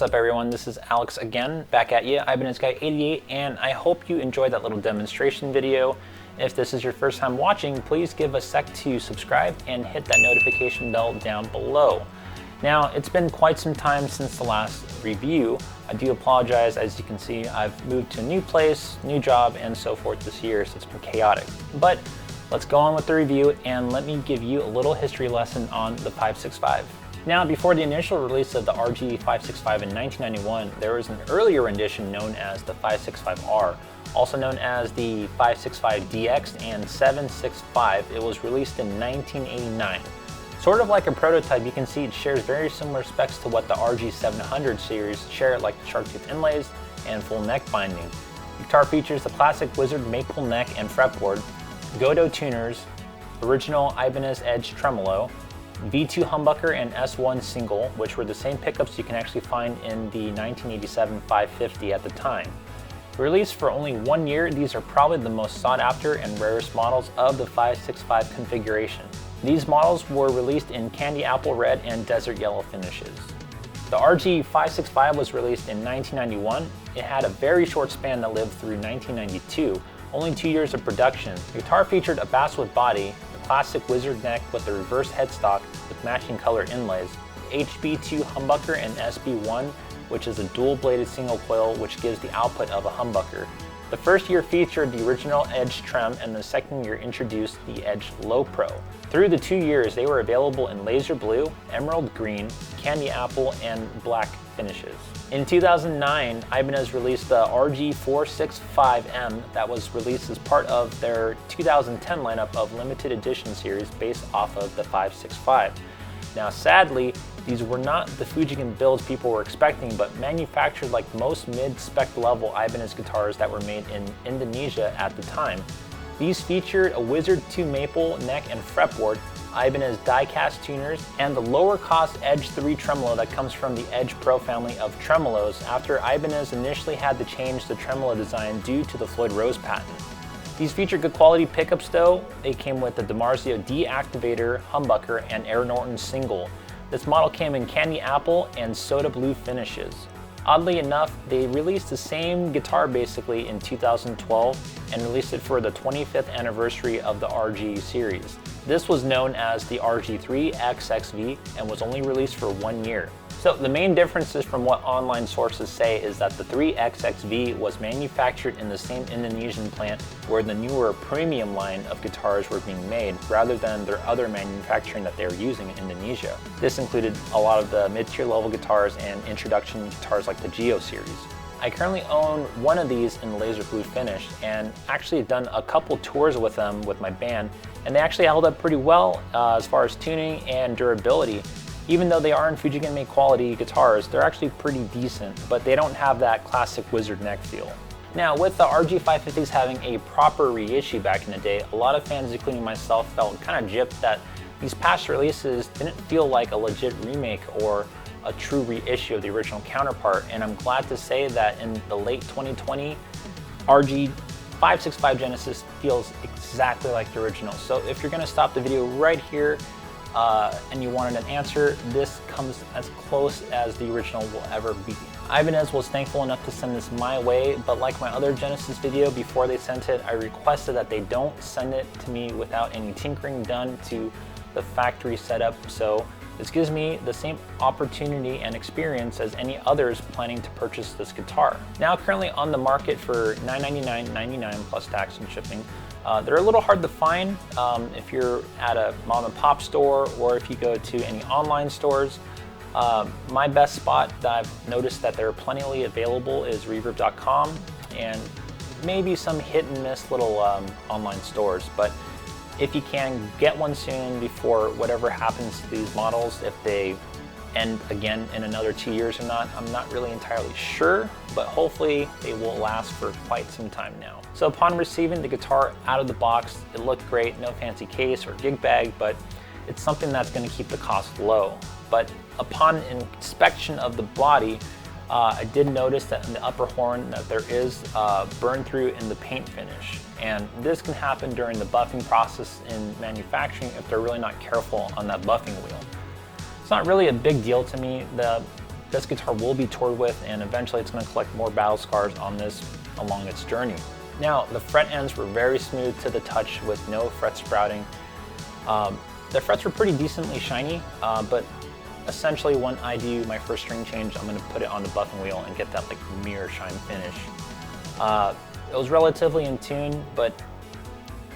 up everyone, this is Alex again, back at you, Ibanez Guy 88, and I hope you enjoyed that little demonstration video. If this is your first time watching, please give a sec to subscribe and hit that notification bell down below. Now, it's been quite some time since the last review. I do apologize, as you can see, I've moved to a new place, new job, and so forth this year, so it's been chaotic. But let's go on with the review and let me give you a little history lesson on the 565. Now, before the initial release of the RG565 in 1991, there was an earlier rendition known as the 565R, also known as the 565DX and 765. It was released in 1989. Sort of like a prototype, you can see it shares very similar specs to what the RG700 series share, like the shark tooth inlays and full neck binding. The guitar features the classic Wizard maple neck and fretboard, Godot tuners, original Ibanez Edge tremolo, V2 humbucker and S1 single, which were the same pickups you can actually find in the 1987 550 at the time. Released for only 1 year, these are probably the most sought after and rarest models of the 565 configuration. These models were released in candy apple red and desert yellow finishes. The RG565 was released in 1991. It had a very short span that lived through 1992, only 2 years of production. The guitar featured a basswood body, classic Wizard neck with a reverse headstock with matching color inlays, HB2 humbucker and SB1, which is a dual-bladed single coil which gives the output of a humbucker. The first year featured the original Edge trem, and the second year introduced the Edge Low Pro. Through the 2 years, they were available in laser blue, emerald green, candy apple, and black finishes. In 2009, Ibanez released the RG565M that was released as part of their 2010 lineup of limited edition series based off of the 565. Now, sadly, these were not the Fujigen builds people were expecting, but manufactured like most mid-spec level Ibanez guitars that were made in Indonesia at the time. These featured a Wizard 2 maple neck and fretboard, Ibanez die-cast tuners, and the lower-cost Edge 3 tremolo that comes from the Edge Pro family of tremolos after Ibanez initially had to change the tremolo design due to the Floyd Rose patent. These feature good quality pickups though. They came with the DiMarzio D-Activator humbucker and Air Norton single. This model came in candy apple and soda blue finishes. Oddly enough, they released the same guitar basically in 2012 and released it for the 25th anniversary of the RG series. This was known as the RG3XXV and was only released for 1 year. So the main differences from what online sources say is that the 3XXV was manufactured in the same Indonesian plant where the newer premium line of guitars were being made, rather than their other manufacturing that they were using in Indonesia. This included a lot of the mid-tier level guitars and introduction guitars like the Geo series. I currently own one of these in the laser blue finish and actually done a couple tours with them with my band, and they actually held up pretty well as far as tuning and durability. Even though they are in Fujigen made quality guitars, they're actually pretty decent, but they don't have that classic Wizard neck feel. Now, with the RG550s having a proper reissue back in the day, a lot of fans, including myself, felt kind of gypped that these past releases didn't feel like a legit remake or a true reissue of the original counterpart, and I'm glad to say that in the late 2020, RG565 Genesis feels exactly like the original. So if you're gonna stop the video right here, and you wanted an answer, this comes as close as the original will ever be. Ibanez was thankful enough to send this my way, but like my other Genesis video, before they sent it, I requested that they don't send it to me without any tinkering done to the factory setup, so this gives me the same opportunity and experience as any others planning to purchase this guitar. Now currently on the market for $999.99 plus tax and shipping. They're a little hard to find if you're at a mom and pop store or if you go to any online stores. My best spot that I've noticed that they're plentifully available is reverb.com and maybe some hit and miss little online stores. But if you can, get one soon before whatever happens to these models, if they end again in another 2 years or not, I'm not really entirely sure, but hopefully they will last for quite some time now. So upon receiving the guitar out of the box, it looked great, no fancy case or gig bag, but it's something that's going to keep the cost low. But upon inspection of the body, I did notice that in the upper horn that there is burn through in the paint finish. And this can happen during the buffing process in manufacturing if they're really not careful on that buffing wheel. It's not really a big deal to me. The this guitar will be toured with, and eventually it's going to collect more battle scars on this along its journey. Now, the fret ends were very smooth to the touch with no fret sprouting. The frets were pretty decently shiny, but essentially when I do my first string change, I'm going to put it on the buffing wheel and get that like mirror shine finish. It was relatively in tune, but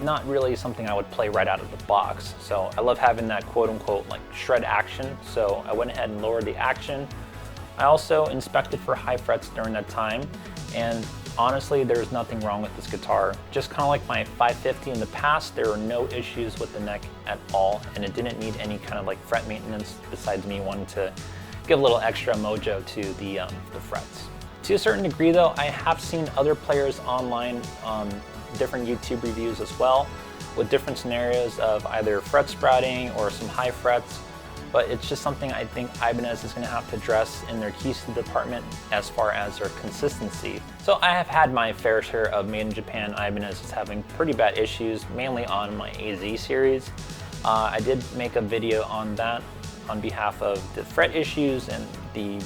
not really something I would play right out of the box. So I love having that quote unquote like shred action. So I went ahead and lowered the action. I also inspected for high frets during that time, and honestly, there's nothing wrong with this guitar. Just kind of like my 550 in the past, there were no issues with the neck at all, and it didn't need any kind of like fret maintenance besides me wanting to give a little extra mojo to the frets. To a certain degree though, I have seen other players online, different YouTube reviews as well, with different scenarios of either fret sprouting or some high frets. But it's just something I think Ibanez is going to have to address in their keys to the department as far as their consistency. So I have had my fair share of Made in Japan Ibanez's having pretty bad issues, mainly on my AZ series. I did make a video on that on behalf of the fret issues and the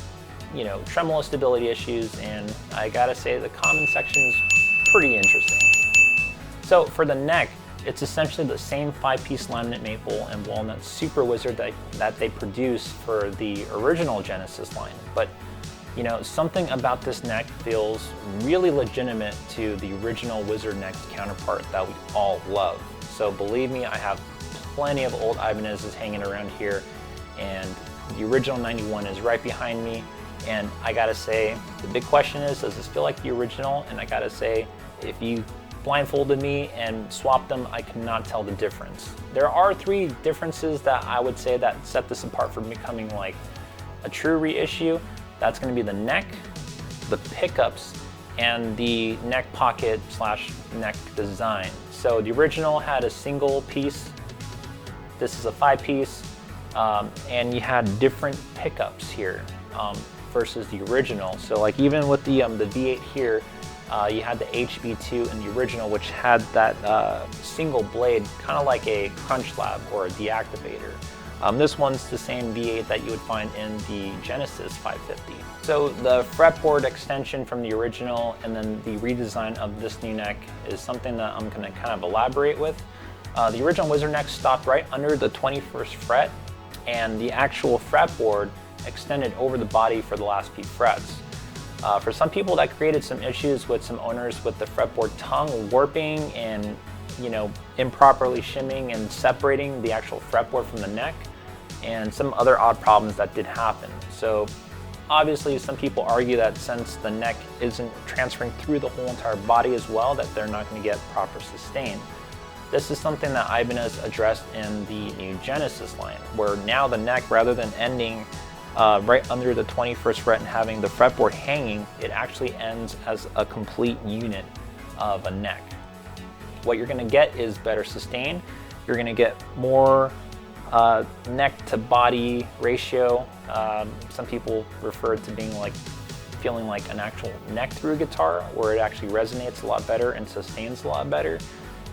tremolo stability issues, and I gotta say the comment section is pretty interesting. So for the neck, it's essentially the same 5-piece laminate maple and walnut Super Wizard that they produced for the original Genesis line. But something about this neck feels really legitimate to the original Wizard neck counterpart that we all love. So believe me, I have plenty of old Ibanez's hanging around here, and the original 91 is right behind me. And I gotta say, the big question is, does this feel like the original? And I gotta say, if you blindfolded me and swapped them, I cannot tell the difference. There are 3 differences that I would say that set this apart from becoming like a true reissue. That's going to be the neck, the pickups, and the neck pocket / neck design. So the original had a single piece. This is a 5-piece, and you had different pickups here versus the original. So like even with the V8 here, you had the HB2 in the original, which had that single blade, kind of like a crunch lab or a deactivator. This one's the same V8 that you would find in the Genesis 550. So the fretboard extension from the original and then the redesign of this new neck is something that I'm going to kind of elaborate with. The original Wizard neck stopped right under the 21st fret, and the actual fretboard extended over the body for the last few frets. For some people, that created some issues with some owners with the fretboard tongue warping and improperly shimming and separating the actual fretboard from the neck, and some other odd problems that did happen. So obviously some people argue that since the neck isn't transferring through the whole entire body as well, that they're not going to get proper sustain. This is something that Ibanez addressed in the new Genesis line, where now the neck, rather than ending right under the 21st fret and having the fretboard hanging, it actually ends as a complete unit of a neck. What you're going to get is better sustain. You're going to get more neck to body ratio. Some people refer it to being like feeling like an actual neck through guitar, where it actually resonates a lot better and sustains a lot better.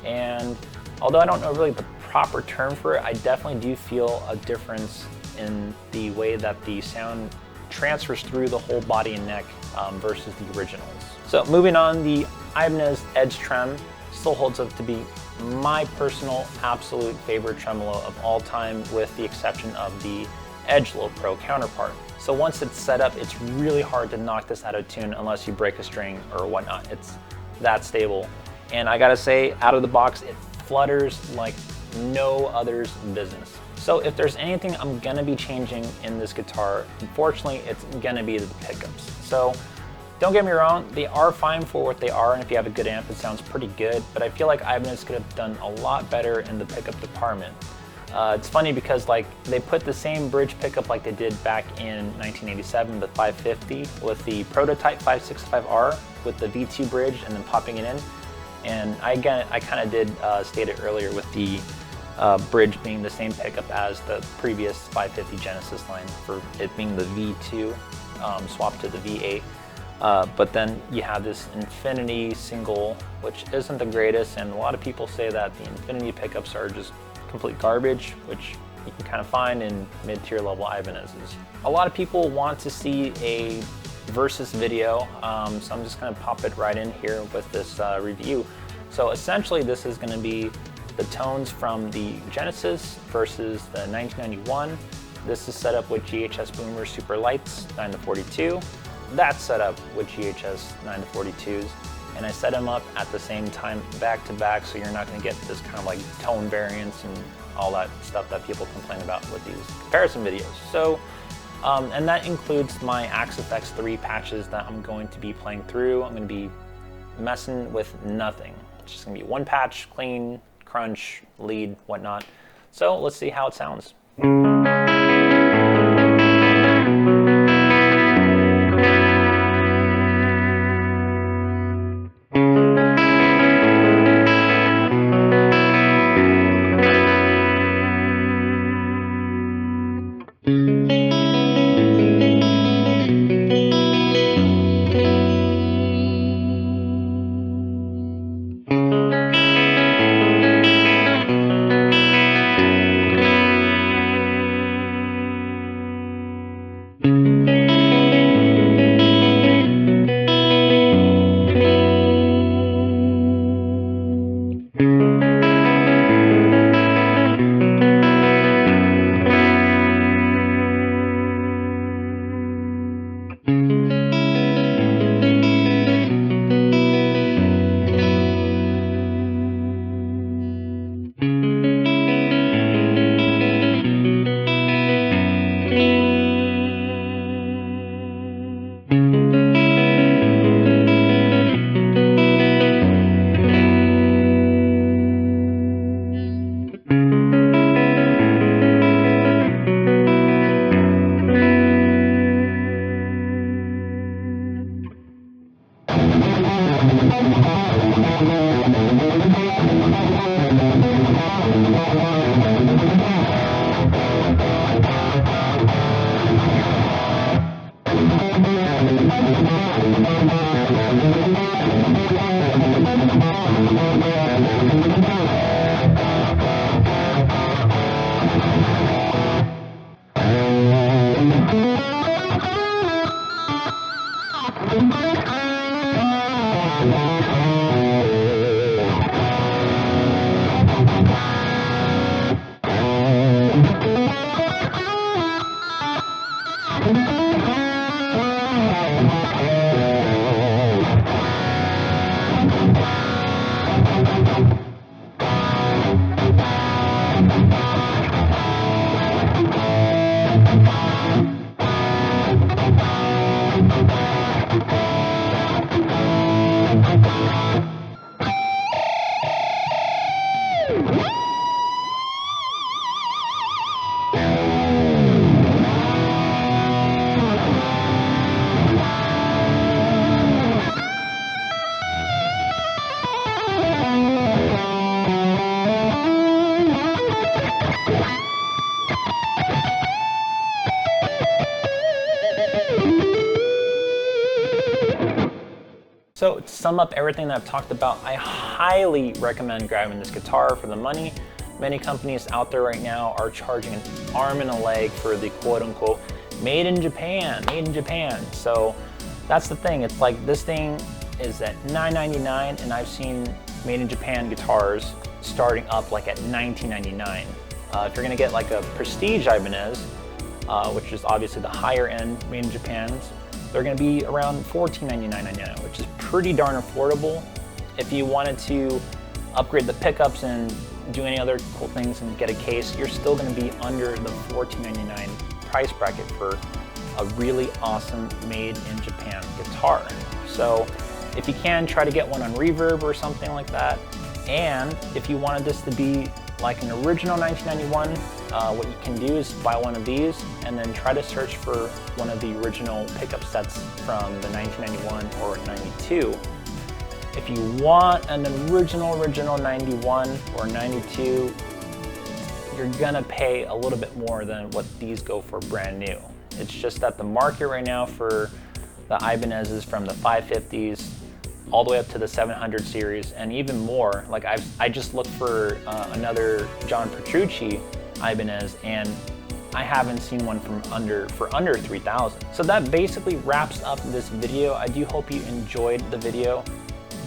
And although I don't know really the proper term for it, I definitely do feel a difference in the way that the sound transfers through the whole body and neck versus the originals. So moving on, the Ibanez Edge Trem still holds up to be my personal absolute favorite tremolo of all time, with the exception of the Edge Low Pro counterpart. So once it's set up, it's really hard to knock this out of tune unless you break a string or whatnot. It's that stable. And I gotta say, out of the box, it flutters like no other's business. So if there's anything I'm gonna be changing in this guitar, unfortunately, it's gonna be the pickups. So don't get me wrong, they are fine for what they are, and if you have a good amp, it sounds pretty good, but I feel like Ibanez could have done a lot better in the pickup department. It's funny because like they put the same bridge pickup like they did back in 1987, the 550, with the prototype 565R with the V2 bridge and then popping it in. And I kind of did state it earlier with the bridge being the same pickup as the previous 550 Genesis line, for it being the V2 swapped to the V8. But then you have this Infinity single, which isn't the greatest, and a lot of people say that the Infinity pickups are just complete garbage, which you can kind of find in mid-tier level Ibanez's. A lot of people want to see a versus video, so I'm just going to pop it right in here with this review. So essentially this is going to be the tones from the Genesis versus the 1991. This is set up with GHS Boomer Super Lights 9-42. That's set up with GHS 9-42s. And I set them up at the same time back to back, so you're not going to get this kind of like tone variance and all that stuff that people complain about with these comparison videos. So, and that includes my Axe FX 3 patches that I'm going to be playing through. I'm going to be messing with nothing. It's just going to be one patch, clean, crunch, lead, whatnot. So let's see how it sounds. So to sum up everything that I've talked about, I highly recommend grabbing this guitar for the money. Many companies out there right now are charging an arm and a leg for the quote-unquote made in Japan, made in Japan. So that's the thing, it's like this thing is at $9.99 and I've seen made in Japan guitars starting up like at $19.99. If you're gonna get like a prestige Ibanez, which is obviously the higher end made in Japan's, they're going to be around $14.99, which is pretty darn affordable. If you wanted to upgrade the pickups and do any other cool things and get a case, you're still going to be under the $14.99 price bracket for a really awesome made in Japan guitar. So if you can, try to get one on Reverb or something like that. And if you wanted this to be like an original 1991, what you can do is buy one of these and then try to search for one of the original pickup sets from the 1991 or 92. If you want an original 91 or 92, you're gonna pay a little bit more than what these go for brand new. It's just that the market right now for the Ibanez's from the 550s all the way up to the 700 series and even more. Like I just looked for another John Petrucci Ibanez, and I haven't seen one for under 3,000. So that basically wraps up this video. I do hope you enjoyed the video.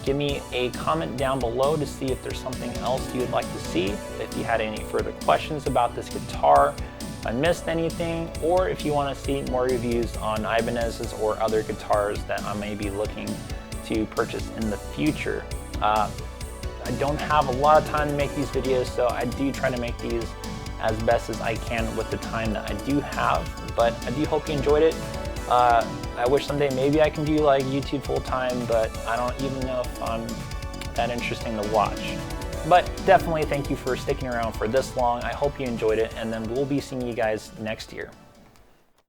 Give me a comment down below to see if there's something else you would like to see, if you had any further questions about this guitar, if I missed anything, or if you want to see more reviews on Ibanez's or other guitars that I may be looking to purchase in the future. I don't have a lot of time to make these videos, so I do try to make these as best as I can with the time that I do have, but I do hope you enjoyed it. I wish someday maybe I can do like YouTube full time, but I don't even know if I'm that interesting to watch. But definitely thank you for sticking around for this long. I hope you enjoyed it, and then we'll be seeing you guys next year.